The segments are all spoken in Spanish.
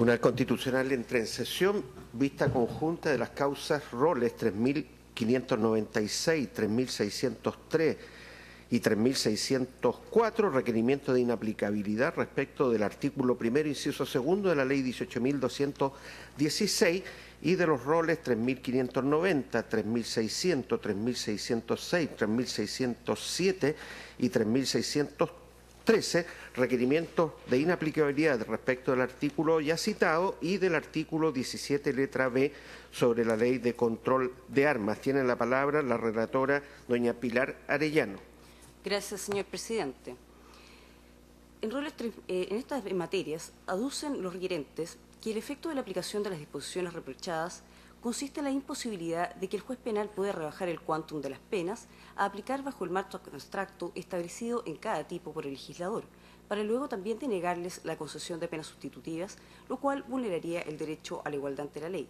Tribunal Constitucional entra en sesión, vista conjunta de las causas roles 3.596, 3.603 y 3.604, requerimiento de inaplicabilidad respecto del artículo primero, inciso segundo de la Ley 18.216 y de los roles 3.590, 3.600, 3.606, 3.607 y 3.613, requerimientos de inaplicabilidad respecto del artículo ya citado y del artículo 17, letra B, sobre la Ley de Control de Armas. Tiene la palabra la relatora, doña Pilar Arellano. Gracias, señor presidente. En estas materias aducen los requerentes que el efecto de la aplicación de las disposiciones reprochadas consiste en la imposibilidad de que el juez penal pueda rebajar el quantum de las penas a aplicar bajo el marco abstracto establecido en cada tipo por el legislador, para luego también denegarles la concesión de penas sustitutivas, lo cual vulneraría el derecho a la igualdad ante la ley.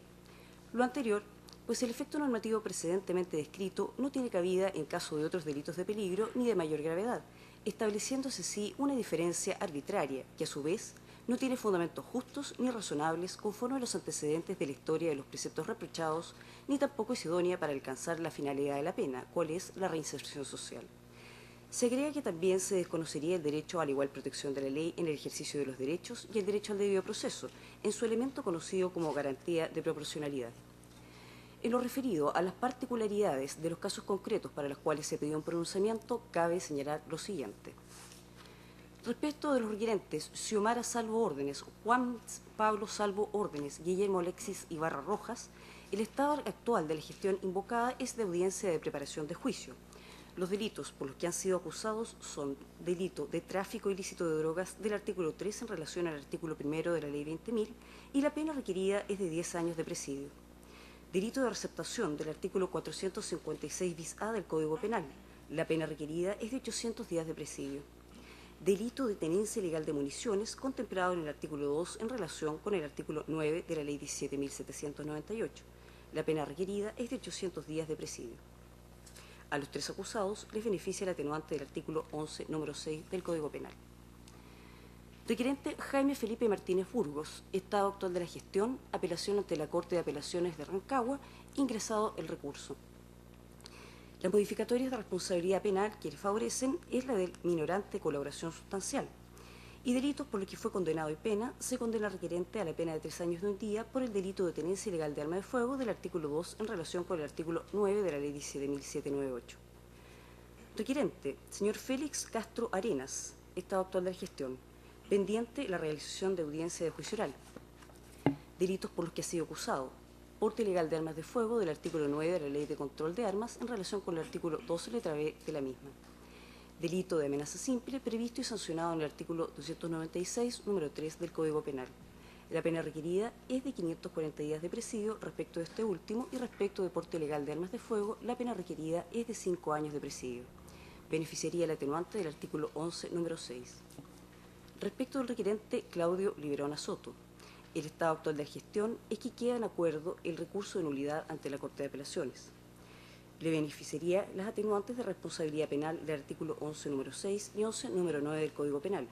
Lo anterior, pues el efecto normativo precedentemente descrito no tiene cabida en caso de otros delitos de peligro ni de mayor gravedad, estableciéndose así una diferencia arbitraria que, a su vez, no tiene fundamentos justos ni razonables conforme a los antecedentes de la historia de los preceptos reprochados, ni tampoco es idónea para alcanzar la finalidad de la pena, cual es la reinserción social. Se agrega que también se desconocería el derecho a la igual protección de la ley en el ejercicio de los derechos y el derecho al debido proceso, en su elemento conocido como garantía de proporcionalidad. En lo referido a las particularidades de los casos concretos para los cuales se pidió un pronunciamiento, cabe señalar lo siguiente. Respecto de los requerentes Xiomara Salvo Órdenes, Juan Pablo Salvo Órdenes, Guillermo Alexis Ibarra Rojas, el estado actual de la gestión invocada es de audiencia de preparación de juicio. Los delitos por los que han sido acusados son delito de tráfico ilícito de drogas del artículo 3 en relación al artículo 1 de la Ley 20.000 y la pena requerida es de 10 años de presidio. Delito de receptación del artículo 456 bis A del Código Penal. La pena requerida es de 800 días de presidio. Delito de tenencia ilegal de municiones contemplado en el artículo 2 en relación con el artículo 9 de la Ley 17.798. La pena requerida es de 800 días de presidio. A los tres acusados les beneficia el atenuante del artículo 11, número 6 del Código Penal. Requerente Jaime Felipe Martínez Burgos, estado actual de la gestión, apelación ante la Corte de Apelaciones de Rancagua, ingresado el recurso. Las modificatorias de responsabilidad penal que le favorecen es la del minorante colaboración sustancial. Y delitos por los que fue condenado y pena, se condena al requerente a la pena de 3 años de un día por el delito de tenencia ilegal de arma de fuego del artículo 2 en relación con el artículo 9 de la Ley 17.798. Requerente, señor Félix Castro Arenas, estado actual de la gestión, pendiente la realización de audiencia de juicio oral. Delitos por los que ha sido acusado. Porte ilegal de armas de fuego del artículo 9 de la Ley de Control de Armas en relación con el artículo 12, letra B de la misma. Delito de amenaza simple previsto y sancionado en el artículo 296, número 3 del Código Penal. La pena requerida es de 540 días de presidio respecto de este último y respecto de porte ilegal de armas de fuego, la pena requerida es de 5 años de presidio. Beneficiaría el atenuante del artículo 11, número 6. Respecto del requerente Claudio Liberona Soto, el estado actual de la gestión es que queda en acuerdo el recurso de nulidad ante la Corte de Apelaciones. Le beneficiaría las atenuantes de responsabilidad penal del artículo 11, número 6 y 11, número 9 del Código Penal.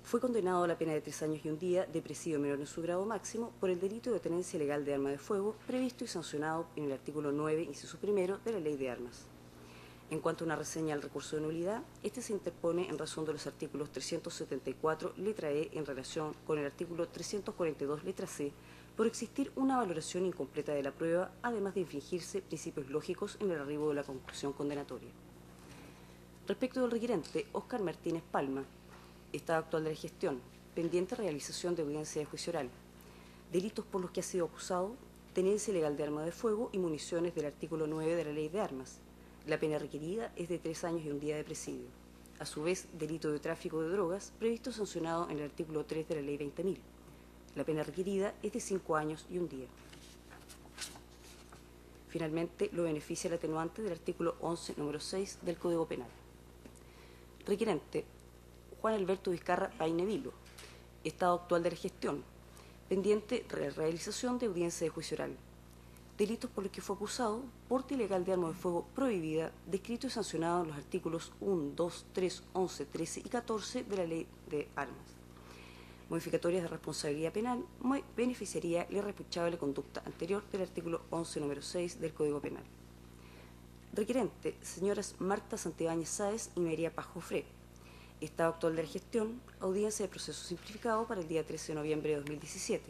Fue condenado a la pena de 3 años y un día de presidio menor en su grado máximo por el delito de tenencia ilegal de arma de fuego previsto y sancionado en el artículo 9, inciso primero de la Ley de Armas. En cuanto a una reseña al recurso de nulidad, este se interpone en razón de los artículos 374, letra E, en relación con el artículo 342, letra C, por existir una valoración incompleta de la prueba, además de infringirse principios lógicos en el arribo de la conclusión condenatoria. Respecto del requerente Óscar Martínez Palma, estado actual de la gestión, pendiente realización de audiencia de juicio oral. Delitos por los que ha sido acusado, tenencia ilegal de arma de fuego y municiones del artículo 9 de la Ley de Armas. La pena requerida es de 3 años y un día de presidio. A su vez, delito de tráfico de drogas, previsto y sancionado en el artículo 3 de la Ley 20.000. La pena requerida es de 5 años y un día. Finalmente, lo beneficia el atenuante del artículo 11, número 6 del Código Penal. Requerente Juan Alberto Vizcarra Painevilo, estado actual de la gestión, pendiente realización de audiencia de juicio oral. Delitos por los que fue acusado, porte ilegal de arma de fuego prohibida, descrito y sancionado en los artículos 1, 2, 3, 11, 13 y 14 de la Ley de Armas. modificatorias de responsabilidad penal, beneficiaría la irreprochable conducta anterior del artículo 11, número 6 del Código Penal. Requerente, señoras Marta Santibáñez Sáez y María Paz Jofré. Estado actual de la gestión, audiencia de proceso simplificado para el día 13 de noviembre de 2017.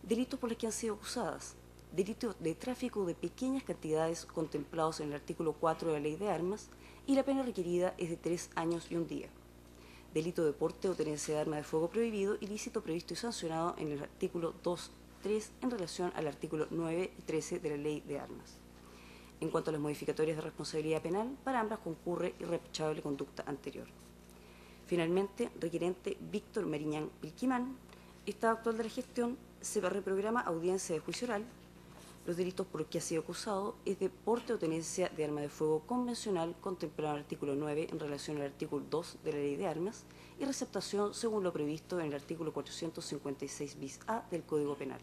Delitos por los que han sido acusadas. Delito de tráfico de pequeñas cantidades contemplados en el artículo 4 de la Ley de Armas y la pena requerida es de 3 años y 1 día. Delito de porte o tenencia de arma de fuego prohibido, ilícito previsto y sancionado en el artículo 2, 3 en relación al artículo 9 y 13 de la Ley de Armas. En cuanto a las modificatorias de responsabilidad penal, para ambas concurre irreprochable conducta anterior. Finalmente, requerente Víctor Mariñán Vilquimán, estado actual de la gestión, se reprograma audiencia de juicio oral. Los delitos por los que ha sido acusado es de porte o tenencia de arma de fuego convencional contemplado en el artículo 9 en relación al artículo 2 de la Ley de Armas y receptación según lo previsto en el artículo 456 bis A del Código Penal.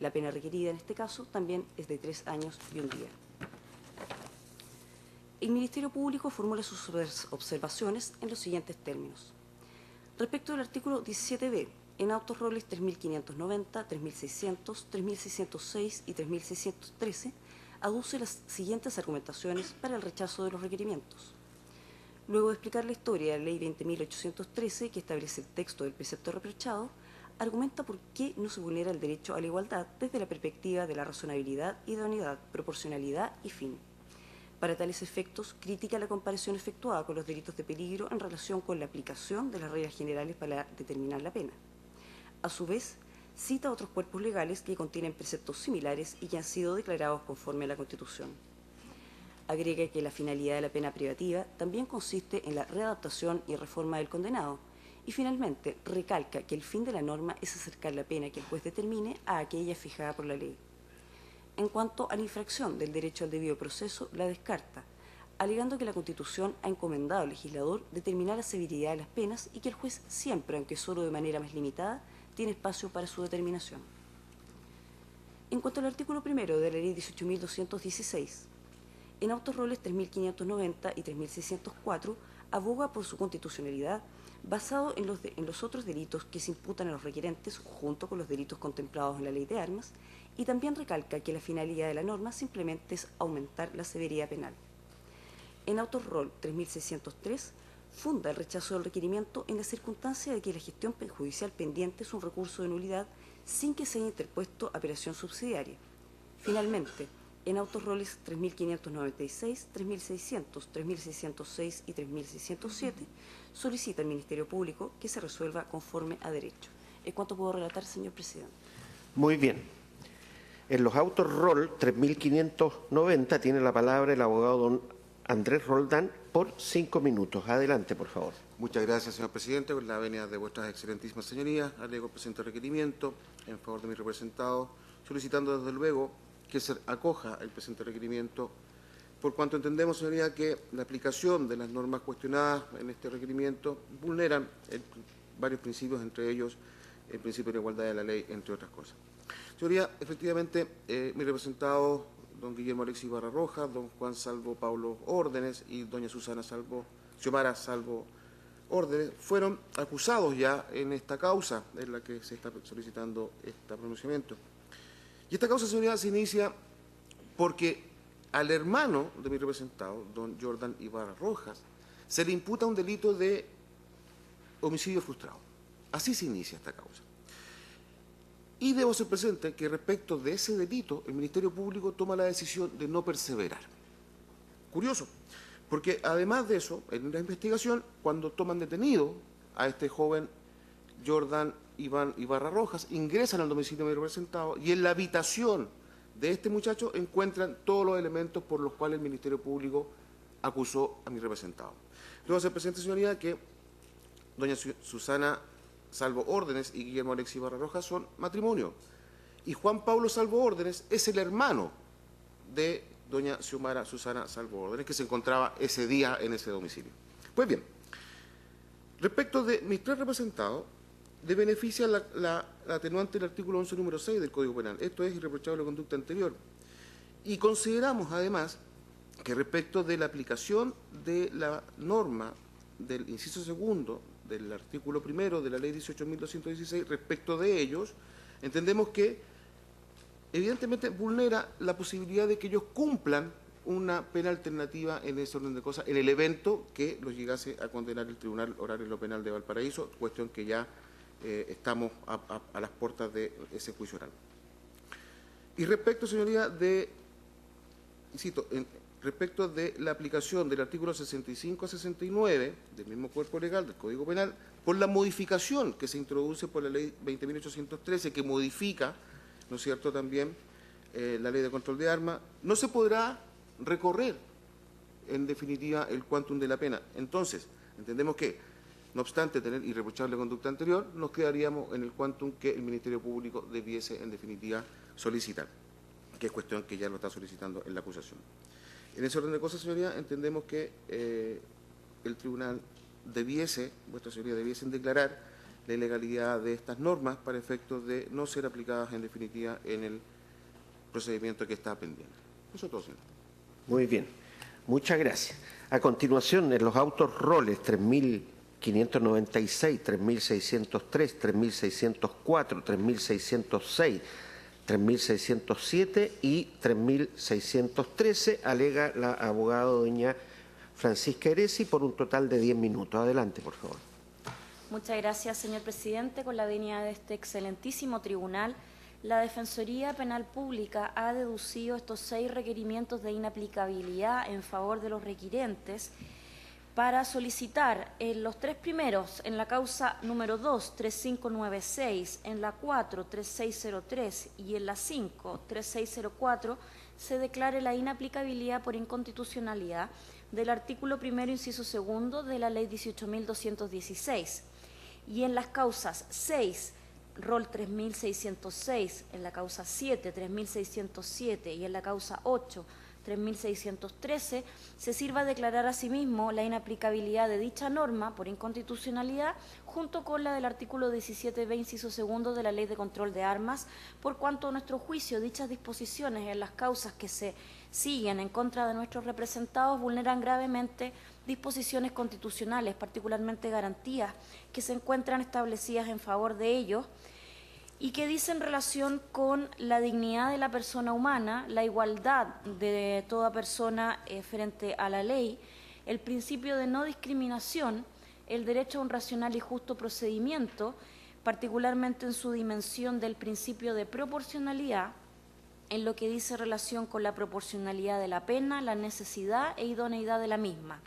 La pena requerida en este caso también es de 3 años y 1 día. El Ministerio Público formula sus observaciones en los siguientes términos. Respecto al artículo 17b, en autos roles 3.590, 3.600, 3.606 y 3.613, aduce las siguientes argumentaciones para el rechazo de los requerimientos. Luego de explicar la historia de la Ley 20.813, que establece el texto del precepto reprochado, argumenta por qué no se vulnera el derecho a la igualdad desde la perspectiva de la razonabilidad, idoneidad, proporcionalidad y fin. Para tales efectos, critica la comparación efectuada con los delitos de peligro en relación con la aplicación de las reglas generales para determinar la pena. A su vez, cita otros cuerpos legales que contienen preceptos similares y que han sido declarados conforme a la Constitución. Agrega que la finalidad de la pena privativa también consiste en la readaptación y reforma del condenado, y finalmente recalca que el fin de la norma es acercar la pena que el juez determine a aquella fijada por la ley. En cuanto a la infracción del derecho al debido proceso, la descarta, alegando que la Constitución ha encomendado al legislador determinar la severidad de las penas y que el juez siempre, aunque solo de manera más limitada, tiene espacio para su determinación. En cuanto al artículo 1 de la Ley 18.216, en autos roles 3.590 y 3.604, aboga por su constitucionalidad basado en los otros delitos que se imputan a los requerentes junto con los delitos contemplados en la Ley de Armas, y también recalca que la finalidad de la norma simplemente es aumentar la severidad penal. En autos rol 3.603, funda el rechazo del requerimiento en la circunstancia de que la gestión judicial pendiente es un recurso de nulidad sin que se haya interpuesto apelación subsidiaria. Finalmente, en autos roles 3.596, 3.600, 3.606 y 3.607, solicita al Ministerio Público que se resuelva conforme a derecho. ¿Es cuánto puedo relatar, señor presidente? Muy bien. En los autos rol 3.590 tiene la palabra el abogado don Andrés Roldán por 5 minutos. Adelante, por favor. Muchas gracias, señor presidente. Con la venia de vuestras excelentísimas señorías, alego el presente requerimiento en favor de mi representado, solicitando desde luego que se acoja el presente requerimiento, por cuanto entendemos, señoría, que la aplicación de las normas cuestionadas en este requerimiento vulneran varios principios, entre ellos el principio de la igualdad de la ley, entre otras cosas. Señoría, efectivamente, mi representado, don Guillermo Alexis Barra Rojas, don Juan Salvo Pablo Órdenes y doña Xiomara Salvo Órdenes, fueron acusados ya en esta causa en la que se está solicitando este pronunciamiento. Y esta causa, señoría, se inicia porque al hermano de mi representado, don Jordan Ibarra Rojas, se le imputa un delito de homicidio frustrado. Así se inicia esta causa. Y debo ser presente que respecto de ese delito, el Ministerio Público toma la decisión de no perseverar. Curioso, porque además de eso, en la investigación, cuando toman detenido a este joven Jordan Iván Ibarra Rojas, ingresan al domicilio de mi representado y en la habitación de este muchacho encuentran todos los elementos por los cuales el Ministerio Público acusó a mi representado. Debo ser presente, señoría, que doña Susana Salvo Órdenes y Guillermo Alexis Barra Rojas son matrimonio. Y Juan Pablo Salvo Órdenes es el hermano de doña Xiomara Susana Salvo Órdenes, que se encontraba ese día en ese domicilio. Pues bien, respecto de mis tres representados, le beneficia la atenuante del artículo 11, número 6 del Código Penal. Esto es irreprochable conducta anterior. Y consideramos, además, que respecto de la aplicación de la norma del inciso segundo del artículo primero de la Ley 18.216, respecto de ellos, entendemos que evidentemente vulnera la posibilidad de que ellos cumplan una pena alternativa en ese orden de cosas, en el evento que los llegase a condenar el Tribunal Oral en lo Penal de Valparaíso, cuestión que ya estamos a las puertas de ese juicio oral. Y respecto, señoría, respecto de la aplicación del artículo 65 a 69 del mismo cuerpo legal del Código Penal, por la modificación que se introduce por la Ley 20.813, que modifica, ¿no es cierto?, también la Ley de Control de Armas, no se podrá recorrer, en definitiva, el quantum de la pena. Entonces, entendemos que, no obstante tener irreprochable conducta anterior, nos quedaríamos en el quantum que el Ministerio Público debiese, en definitiva, solicitar, que es cuestión que ya lo está solicitando en la acusación. En ese orden de cosas, señoría, entendemos que el tribunal vuestra señoría, debiesen declarar la ilegalidad de estas normas para efectos de no ser aplicadas, en definitiva, en el procedimiento que está pendiente. Eso es todo, señor. Muy bien, muchas gracias. A continuación, en los autos roles 3.596, 3.603, 3.604, 3.606, 3.607 y 3.613, alega la abogada doña Francisca Eresi por un total de 10 minutos. Adelante, por favor. Muchas gracias, señor presidente. Con la venia de este excelentísimo tribunal, la Defensoría Penal Pública ha deducido estos 6 requerimientos de inaplicabilidad en favor de los requirentes para solicitar en los 3 primeros, en la causa número 2, 3596, en la 4, 3603 y en la 5, 3604, se declare la inaplicabilidad por inconstitucionalidad del artículo primero, inciso segundo de la Ley 18.216. Y en las causas 6, rol 3.606, en la causa 7, 3.607 y en la causa 8, 3.613, se sirva a declarar asimismo la inaplicabilidad de dicha norma por inconstitucionalidad junto con la del artículo 17b, inciso segundo de la Ley de Control de Armas, por cuanto a nuestro juicio dichas disposiciones en las causas que se siguen en contra de nuestros representados vulneran gravemente disposiciones constitucionales, particularmente garantías que se encuentran establecidas en favor de ellos y que dicen relación con la dignidad de la persona humana, la igualdad de toda persona frente a la ley, el principio de no discriminación, el derecho a un racional y justo procedimiento, particularmente en su dimensión del principio de proporcionalidad, en lo que dice relación con la proporcionalidad de la pena, la necesidad e idoneidad de la misma.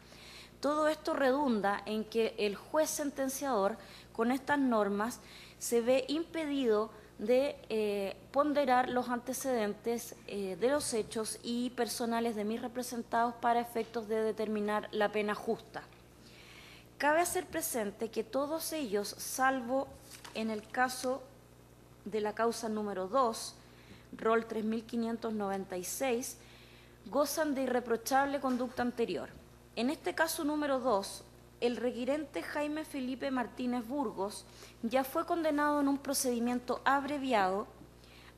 Todo esto redunda en que el juez sentenciador, con estas normas, se ve impedido de ponderar los antecedentes de los hechos y personales de mis representados para efectos de determinar la pena justa. Cabe hacer presente que todos ellos, salvo en el caso de la causa número 2, rol 3.596, gozan de irreprochable conducta anterior. En este caso número 2, el requirente Jaime Felipe Martínez Burgos ya fue condenado en un procedimiento abreviado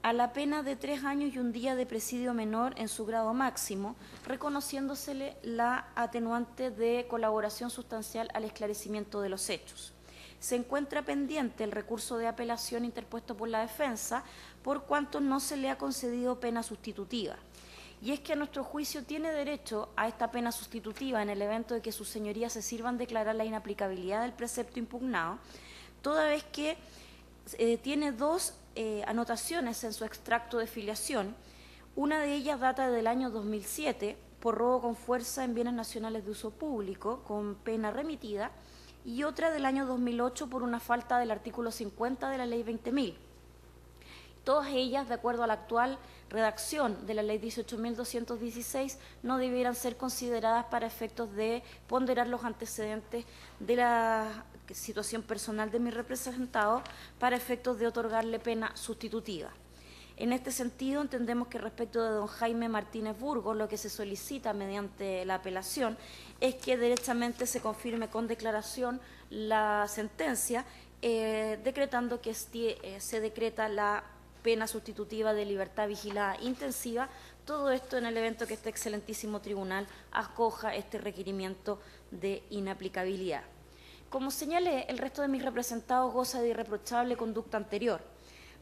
a la pena de 3 años y 1 día de presidio menor en su grado máximo, reconociéndosele la atenuante de colaboración sustancial al esclarecimiento de los hechos. Se encuentra pendiente el recurso de apelación interpuesto por la defensa, por cuanto no se le ha concedido pena sustitutiva. Y es que a nuestro juicio tiene derecho a esta pena sustitutiva en el evento de que sus señorías se sirvan declarar la inaplicabilidad del precepto impugnado, toda vez que tiene 2 anotaciones en su extracto de filiación. Una de ellas data del año 2007 por robo con fuerza en bienes nacionales de uso público con pena remitida, y otra del año 2008 por una falta del artículo 50 de la Ley 20.000. Todas ellas, de acuerdo a la actual redacción de la Ley 18.216, no debieran ser consideradas para efectos de ponderar los antecedentes de la situación personal de mi representado para efectos de otorgarle pena sustitutiva. En este sentido, entendemos que respecto de don Jaime Martínez Burgos, lo que se solicita mediante la apelación es que derechamente se confirme con declaración la sentencia, decretando que se decreta la pena sustitutiva de libertad vigilada intensiva, todo esto en el evento que este excelentísimo tribunal acoja este requerimiento de inaplicabilidad. Como señalé, el resto de mis representados goza de irreprochable conducta anterior.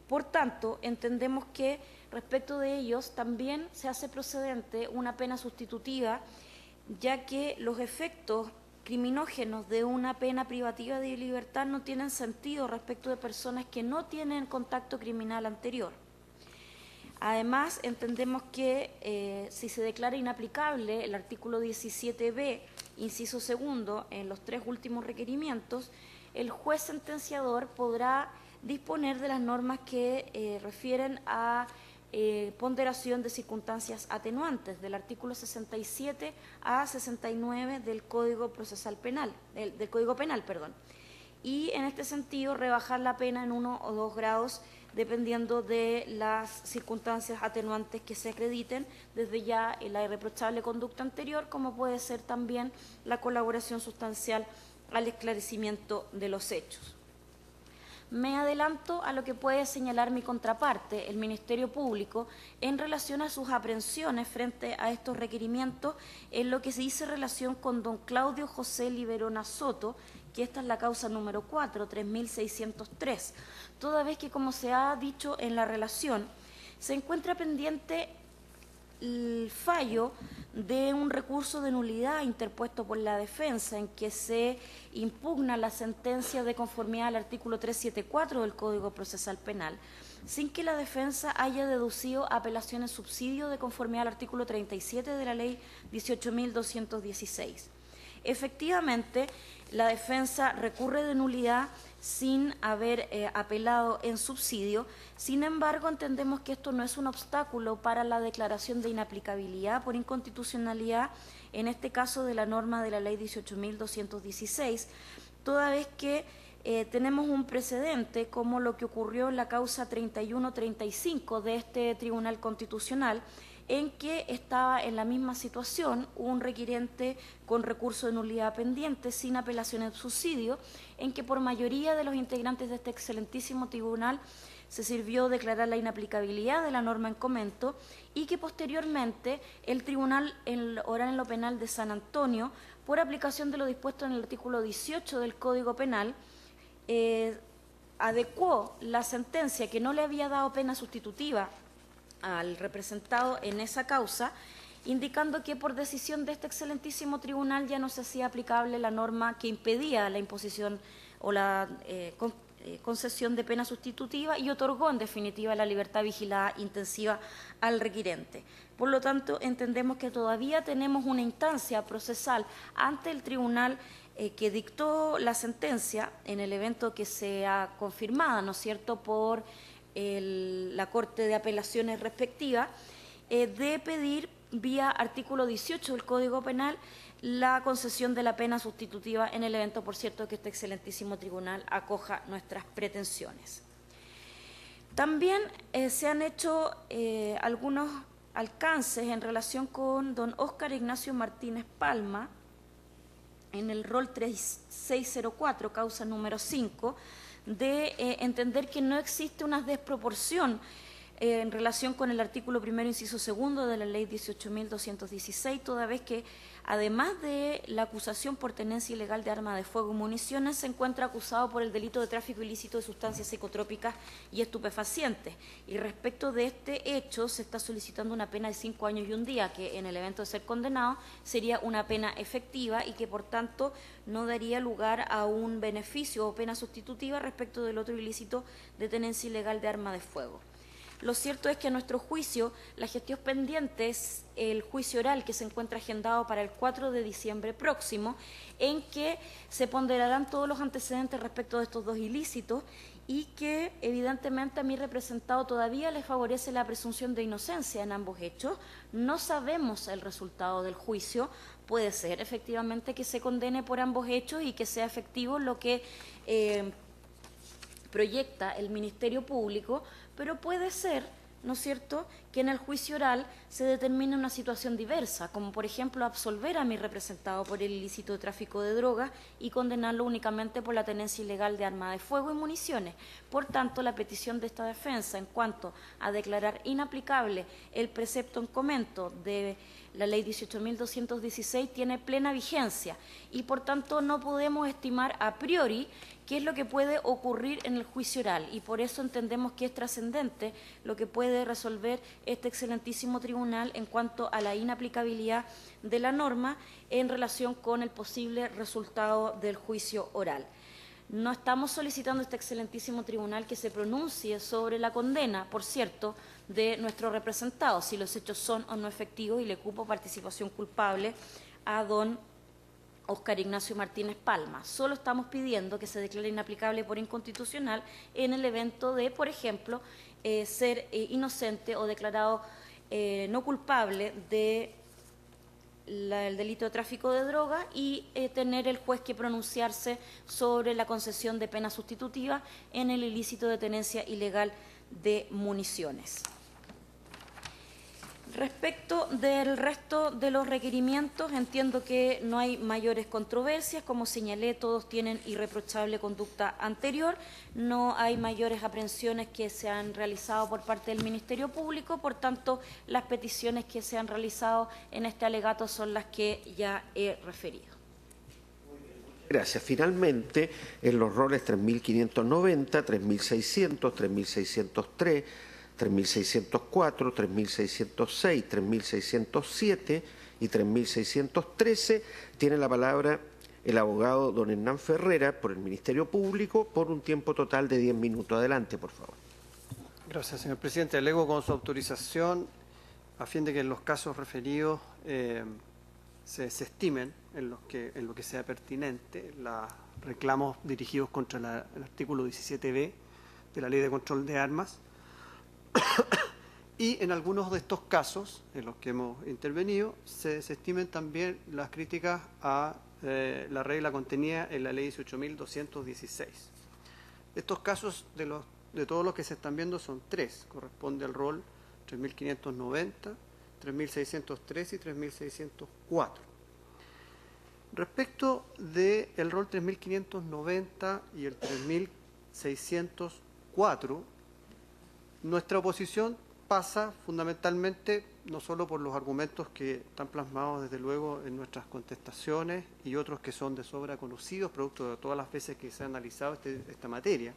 Por tanto, entendemos que respecto de ellos también se hace procedente una pena sustitutiva, ya que los efectos criminógenos de una pena privativa de libertad no tienen sentido respecto de personas que no tienen contacto criminal anterior. Además, entendemos que si se declara inaplicable el artículo 17b, inciso segundo, en los 3 últimos requerimientos, el juez sentenciador podrá disponer de las normas que refieren a ponderación de circunstancias atenuantes del artículo 67 a 69 del Código Procesal Penal, del Código Penal, perdón. Y en este sentido rebajar la pena en 1 o 2 grados dependiendo de las circunstancias atenuantes que se acrediten, desde ya la irreprochable conducta anterior, como puede ser también la colaboración sustancial al esclarecimiento de los hechos. Me adelanto a lo que puede señalar mi contraparte, el Ministerio Público, en relación a sus aprehensiones frente a estos requerimientos, en lo que se dice relación con don Claudio José Liberona Soto, que esta es la causa número 4, 3603, toda vez que, como se ha dicho en la relación, se encuentra pendiente el fallo de un recurso de nulidad interpuesto por la defensa en que se impugna la sentencia de conformidad al artículo 374 del Código Procesal Penal, sin que la defensa haya deducido apelaciones subsidio de conformidad al artículo 37 de la Ley 18.216. Efectivamente, la defensa recurre de nulidad sin haber apelado en subsidio. Sin embargo, entendemos que esto no es un obstáculo para la declaración de inaplicabilidad por inconstitucionalidad, en este caso de la norma de la Ley 18.216, toda vez que tenemos un precedente como lo que ocurrió en la causa 3135 de este Tribunal Constitucional, en que estaba en la misma situación un requirente con recurso de nulidad pendiente sin apelación en subsidio, en que por mayoría de los integrantes de este excelentísimo tribunal se sirvió declarar la inaplicabilidad de la norma en comento y que posteriormente el Tribunal Oral en lo Penal de San Antonio, por aplicación de lo dispuesto en el artículo 18 del Código Penal, adecuó la sentencia que no le había dado pena sustitutiva al representado en esa causa, indicando que por decisión de este excelentísimo tribunal ya no se hacía aplicable la norma que impedía la imposición o la concesión de pena sustitutiva y otorgó en definitiva la libertad vigilada intensiva al requirente. Por lo tanto, entendemos que todavía tenemos una instancia procesal ante el tribunal que dictó la sentencia en el evento que sea confirmada, ¿no es cierto?, por la Corte de Apelaciones respectiva, de pedir vía artículo 18 del Código Penal la concesión de la pena sustitutiva en el evento, por cierto, que este excelentísimo tribunal acoja nuestras pretensiones. También se han hecho algunos alcances en relación con don Óscar Ignacio Martínez Palma, en el rol 3604, causa número 5, de entender que no existe una desproporción en relación con el artículo 1, inciso 2 de la Ley 18.216, toda vez que, además de la acusación por tenencia ilegal de arma de fuego y municiones, se encuentra acusado por el delito de tráfico ilícito de sustancias psicotrópicas y estupefacientes. Y respecto de este hecho, se está solicitando una pena de 5 años y 1 día, que en el evento de ser condenado sería una pena efectiva y que, por tanto, no daría lugar a un beneficio o pena sustitutiva respecto del otro ilícito de tenencia ilegal de arma de fuego. Lo cierto es que a nuestro juicio, la gestión pendiente es el juicio oral que se encuentra agendado para el 4 de diciembre próximo, en que se ponderarán todos los antecedentes respecto de estos dos ilícitos y que evidentemente a mi representado todavía le favorece la presunción de inocencia en ambos hechos. No sabemos el resultado del juicio, puede ser efectivamente que se condene por ambos hechos y que sea efectivo lo que proyecta el Ministerio Público, pero puede ser ¿no es cierto?, que en el juicio oral se determine una situación diversa, como por ejemplo absolver a mi representado por el ilícito de tráfico de drogas y condenarlo únicamente por la tenencia ilegal de armas de fuego y municiones. Por tanto, la petición de esta defensa en cuanto a declarar inaplicable el precepto en comento de la Ley 18.216 tiene plena vigencia y, por tanto, no podemos estimar a priori qué es lo que puede ocurrir en el juicio oral, y por eso entendemos que es trascendente lo que puede resolver este excelentísimo tribunal en cuanto a la inaplicabilidad de la norma en relación con el posible resultado del juicio oral. No estamos solicitando a este excelentísimo tribunal que se pronuncie sobre la condena, por cierto, de nuestro representado, si los hechos son o no efectivos, y le cupo participación culpable a don Óscar Ignacio Martínez Palma. Solo estamos pidiendo que se declare inaplicable por inconstitucional en el evento de, por ejemplo, ser inocente o declarado no culpable de el delito de tráfico de droga y tener el juez que pronunciarse sobre la concesión de pena sustitutiva en el ilícito de tenencia ilegal de municiones. Respecto del resto de los requerimientos, entiendo que no hay mayores controversias. Como señalé, todos tienen irreprochable conducta anterior. No hay mayores aprehensiones que se han realizado por parte del Ministerio Público. Por tanto, las peticiones que se han realizado en este alegato son las que ya he referido. Gracias. Finalmente, en los roles 3.590, 3.600, 3.603, 3.604, 3.606, 3.607 y 3.613, tiene la palabra el abogado don Hernán Ferrera por el Ministerio Público por un tiempo total de 10 minutos. Adelante, por favor. Gracias, señor presidente. Alego con su autorización a fin de que en los casos referidos se estimen en lo que sea pertinente los reclamos dirigidos contra el artículo 17b de la Ley de Control de Armas. Y en algunos de estos casos en los que hemos intervenido se estimen también las críticas a la regla contenida en la Ley 18.216. Estos casos de todos los que se están viendo son tres, corresponde al rol 3.590, 3.603 y 3.604. Respecto del rol 3.590 y el 3.604, nuestra oposición pasa fundamentalmente no solo por los argumentos que están plasmados desde luego en nuestras contestaciones y otros que son de sobra conocidos, producto de todas las veces que se ha analizado esta materia,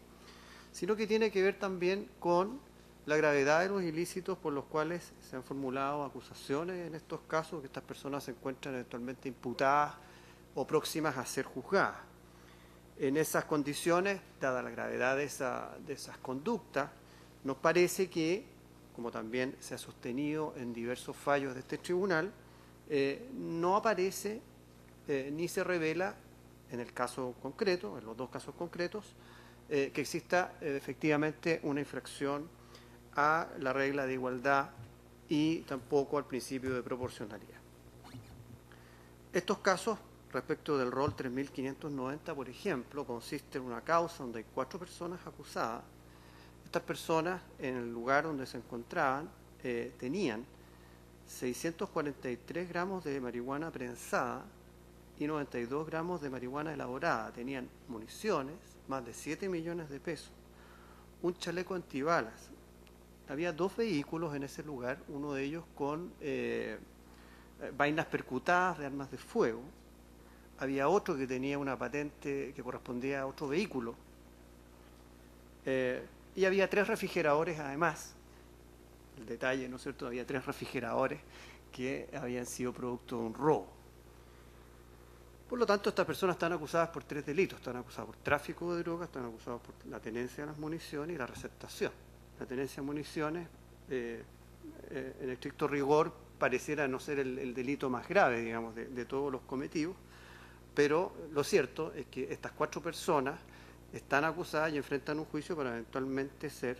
sino que tiene que ver también con la gravedad de los ilícitos por los cuales se han formulado acusaciones en estos casos, que estas personas se encuentran eventualmente imputadas o próximas a ser juzgadas. En esas condiciones, dada la gravedad de esas conductas, nos parece que, como también se ha sostenido en diversos fallos de este tribunal, no aparece ni se revela en el caso concreto, en los dos casos concretos, que exista efectivamente una infracción a la regla de igualdad y tampoco al principio de proporcionalidad. Estos casos, respecto del rol 3.590, por ejemplo, consiste en una causa donde hay 4 personas acusadas. Estas personas, en el lugar donde se encontraban, tenían 643 gramos de marihuana prensada y 92 gramos de marihuana elaborada. Tenían municiones, más de 7 millones de pesos, un chaleco antibalas. Había 2 vehículos en ese lugar, uno de ellos con vainas percutadas de armas de fuego. Había otro que tenía una patente que correspondía a otro vehículo. Y había 3 refrigeradores además. El detalle, ¿no es cierto? Había 3 refrigeradores que habían sido producto de un robo. Por lo tanto, estas personas están acusadas por 3 delitos. Están acusadas por tráfico de drogas, están acusadas por la tenencia de las municiones y la receptación. La tenencia de municiones, en estricto rigor, pareciera no ser el delito más grave, digamos, de todos los cometidos, pero lo cierto es que estas 4 personas están acusadas y enfrentan un juicio para eventualmente ser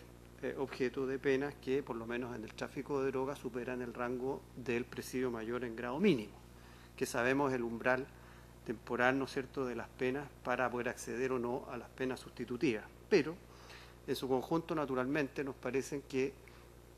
objeto de penas que, por lo menos en el tráfico de drogas, superan el rango del presidio mayor en grado mínimo, que sabemos es el umbral temporal, ¿no es cierto?, de las penas para poder acceder o no a las penas sustitutivas. Pero, en su conjunto, naturalmente, nos parecen que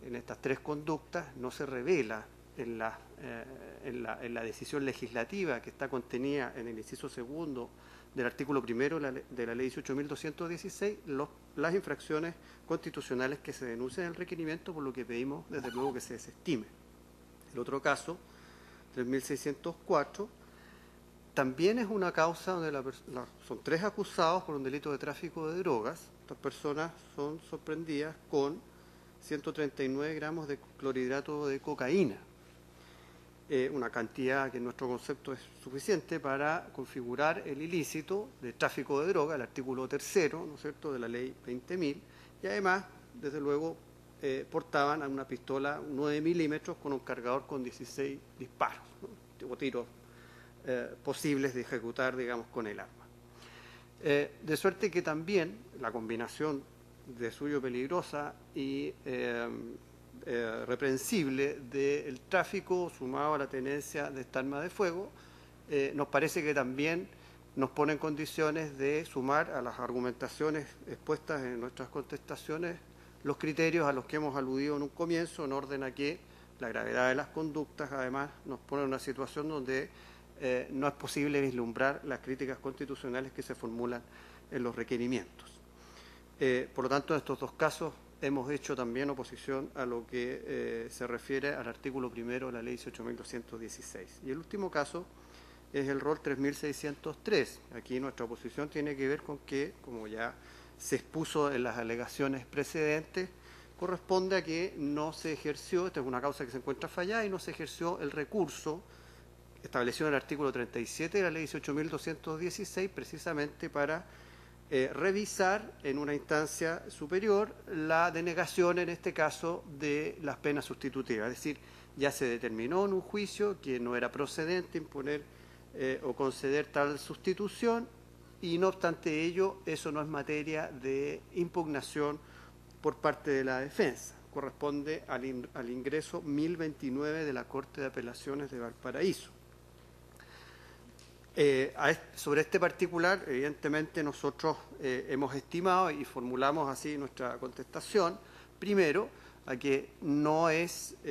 en estas tres conductas no se revela en la decisión legislativa que está contenida en el inciso segundo del artículo primero de la ley 18.216 las infracciones constitucionales que se denuncian en el requerimiento, por lo que pedimos desde luego que se desestime. El otro caso, 3.604, también es una causa donde son 3 acusados por un delito de tráfico de drogas. Estas personas son sorprendidas con 139 gramos de clorhidrato de cocaína, una cantidad que en nuestro concepto es suficiente para configurar el ilícito de tráfico de droga, el artículo 3, ¿no es cierto?, de la ley 20.000, y además, desde luego, portaban a una pistola 9 milímetros con un cargador con 16 disparos, ¿no?, o tiros posibles de ejecutar, digamos, con el arma. De suerte que también la combinación de suyo peligrosa y reprensible del tráfico sumado a la tenencia de esta arma de fuego, nos parece que también nos pone en condiciones de sumar a las argumentaciones expuestas en nuestras contestaciones los criterios a los que hemos aludido en un comienzo, en orden a que la gravedad de las conductas además nos pone en una situación donde no es posible vislumbrar las críticas constitucionales que se formulan en los requerimientos. Por lo tanto, en estos dos casos hemos hecho también oposición a lo que se refiere al artículo primero de la ley 18.216. Y el último caso es el rol 3.603. Aquí nuestra oposición tiene que ver con que, como ya se expuso en las alegaciones precedentes, corresponde a que no se ejerció, esta es una causa que se encuentra fallada, y no se ejerció el recurso establecido en el artículo 37 de la ley 18.216, precisamente para revisar en una instancia superior la denegación, en este caso, de las penas sustitutivas. Es decir, ya se determinó en un juicio que no era procedente imponer o conceder tal sustitución, y no obstante ello, eso no es materia de impugnación por parte de la defensa. Corresponde al ingreso 1029 de la Corte de Apelaciones de Valparaíso. Sobre este particular, evidentemente nosotros hemos estimado y formulamos así nuestra contestación, primero, a que no existe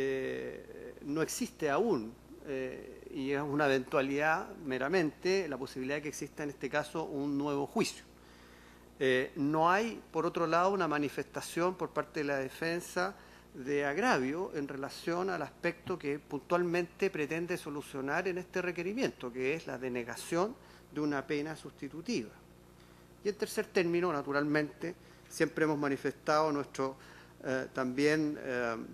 aún, y es una eventualidad meramente, la posibilidad de que exista en este caso un nuevo juicio. No hay, por otro lado, una manifestación por parte de la defensa de agravio en relación al aspecto que puntualmente pretende solucionar en este requerimiento, que es la denegación de una pena sustitutiva. Y en tercer término, naturalmente, siempre hemos manifestado nuestro también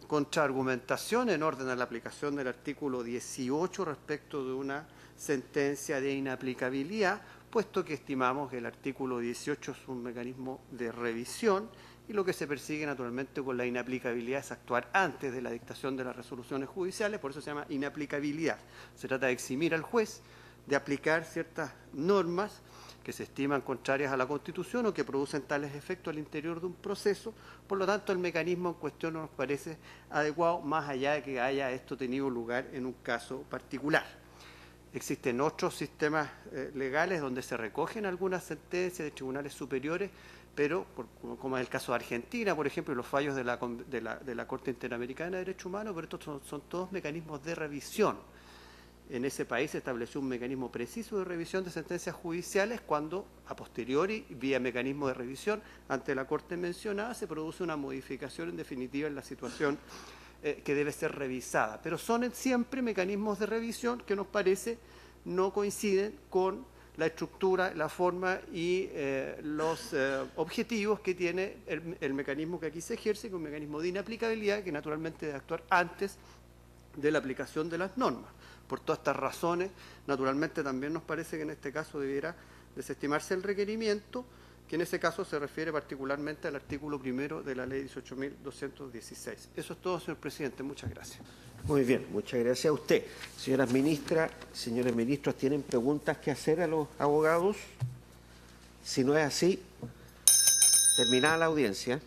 contraargumentación en orden a la aplicación del artículo 18 respecto de una sentencia de inaplicabilidad, puesto que estimamos que el artículo 18 es un mecanismo de revisión y lo que se persigue naturalmente con la inaplicabilidad es actuar antes de la dictación de las resoluciones judiciales, por eso se llama inaplicabilidad. Se trata de eximir al juez de aplicar ciertas normas que se estiman contrarias a la Constitución o que producen tales efectos al interior de un proceso. Por lo tanto, el mecanismo en cuestión no nos parece adecuado, más allá de que haya esto tenido lugar en un caso particular. Existen otros sistemas legales donde se recogen algunas sentencias de tribunales superiores, pero, como es el caso de Argentina, por ejemplo, y los fallos de la Corte Interamericana de Derechos Humanos, pero estos son todos mecanismos de revisión. En ese país se estableció un mecanismo preciso de revisión de sentencias judiciales cuando, a posteriori, vía mecanismo de revisión ante la Corte mencionada, se produce una modificación en definitiva en la situación que debe ser revisada. Pero son siempre mecanismos de revisión que nos parece no coinciden con la estructura, la forma y los objetivos que tiene el mecanismo que aquí se ejerce, que es un mecanismo de inaplicabilidad que naturalmente debe actuar antes de la aplicación de las normas. Por todas estas razones, naturalmente también nos parece que en este caso debiera desestimarse el requerimiento, que en ese caso se refiere particularmente al artículo primero de la ley 18.216. Eso es todo, señor presidente. Muchas gracias. Muy bien, muchas gracias a usted. Señoras ministras, señores ministros, ¿tienen preguntas que hacer a los abogados? Si no es así, terminada la audiencia.